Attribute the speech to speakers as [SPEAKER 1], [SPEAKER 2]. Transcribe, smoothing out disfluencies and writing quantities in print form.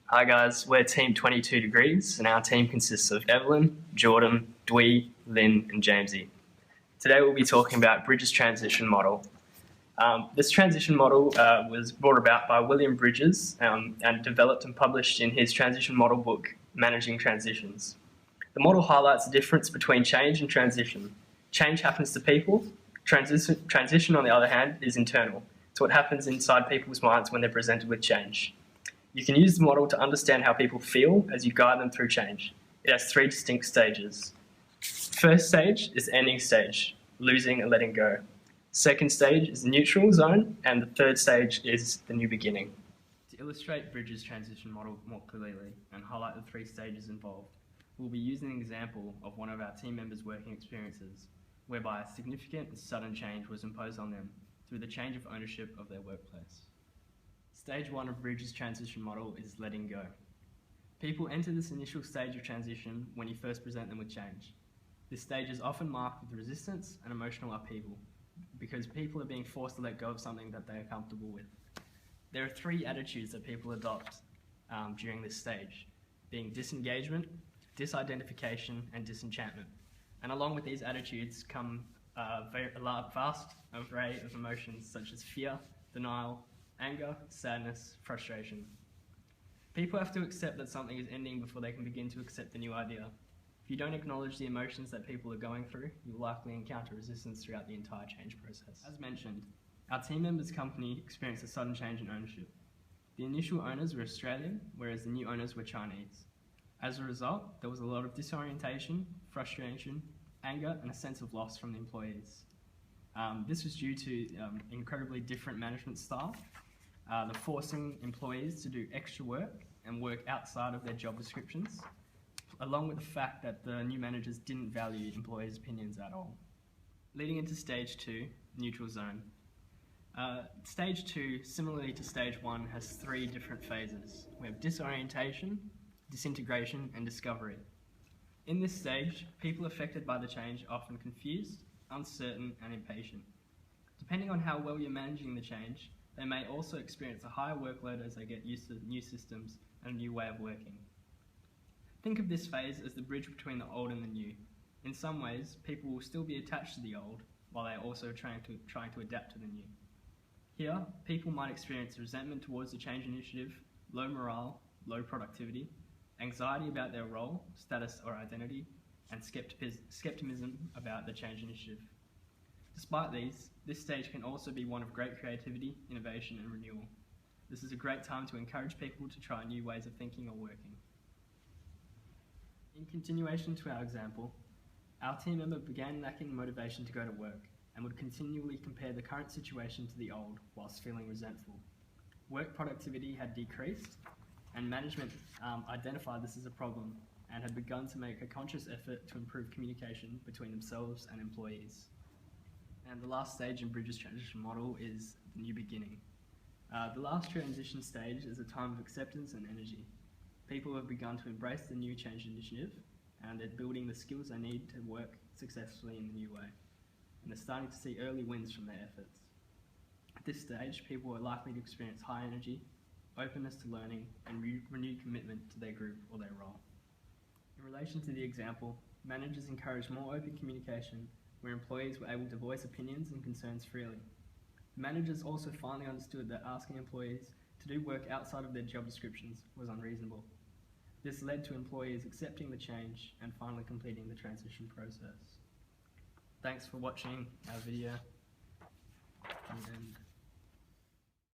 [SPEAKER 1] Hi guys, we're Team 22 Degrees and our team consists of Evelyn, Jordan, Dwee, Lynn and Jamesy. Today we'll be talking about Bridges' transition model. This transition model was brought about by William Bridges and developed and published in his transition model book, Managing Transitions. The model highlights the difference between change and transition. Change happens to people. Transition, on the other hand, is internal. It's what happens inside people's minds when they're presented with change. You can use the model to understand how people feel as you guide them through change. It has three distinct stages. First stage is the ending stage, losing and letting go. Second stage is the neutral zone, and the third stage is the new beginning. To illustrate Bridges' transition model more clearly and highlight the three stages involved, we'll be using an example of one of our team members' working experiences, whereby a significant and sudden change was imposed on them through the change of ownership of their workplace. Stage 1 of Bridges' transition model is letting go. People enter this initial stage of transition when you first present them with change. This stage is often marked with resistance and emotional upheaval because people are being forced to let go of something that they are comfortable with. There are three attitudes that people adopt during this stage, being disengagement, disidentification, and disenchantment. And along with these attitudes come a vast array of emotions such as fear, denial, anger, sadness, frustration. People have to accept that something is ending before they can begin to accept the new idea. If you don't acknowledge the emotions that people are going through, you will likely encounter resistance throughout the entire change process. As mentioned, our team members' company experienced a sudden change in ownership. The initial owners were Australian, whereas the new owners were Chinese. As a result, there was a lot of disorientation, frustration, anger, and a sense of loss from the employees. This was due to incredibly different management style, the forcing employees to do extra work and work outside of their job descriptions, along with the fact that the new managers didn't value employees' opinions at all. Leading into stage 2, neutral zone. Stage 2, similarly to stage 1, has three different phases. We have disorientation, disintegration, and discovery. In this stage, people affected by the change are often confused, uncertain, and impatient. Depending on how well you're managing the change, they may also experience a higher workload as they get used to new systems and a new way of working. Think of this phase as the bridge between the old and the new. In some ways, people will still be attached to the old, while they are also trying to adapt to the new. Here, people might experience resentment towards the change initiative, low morale, low productivity, anxiety about their role, status or identity, and skepticism about the change initiative. Despite these, this stage can also be one of great creativity, innovation and renewal. This is a great time to encourage people to try new ways of thinking or working. In continuation to our example, our team member began lacking motivation to go to work and would continually compare the current situation to the old whilst feeling resentful. Work productivity had decreased and management identified this as a problem and had begun to make a conscious effort to improve communication between themselves and employees. And the last stage in Bridges' transition model is the new beginning. The last transition stage is a time of acceptance and energy. People have begun to embrace the new change initiative and they're building the skills they need to work successfully in the new way. And they're starting to see early wins from their efforts. At this stage, people are likely to experience high energy, openness to learning, and renewed commitment to their group or their role. In relation to the example, managers encouraged more open communication where employees were able to voice opinions and concerns freely. Managers also finally understood that asking employees to do work outside of their job descriptions was unreasonable. This led to employees accepting the change and finally completing the transition process. Thanks for watching our video. And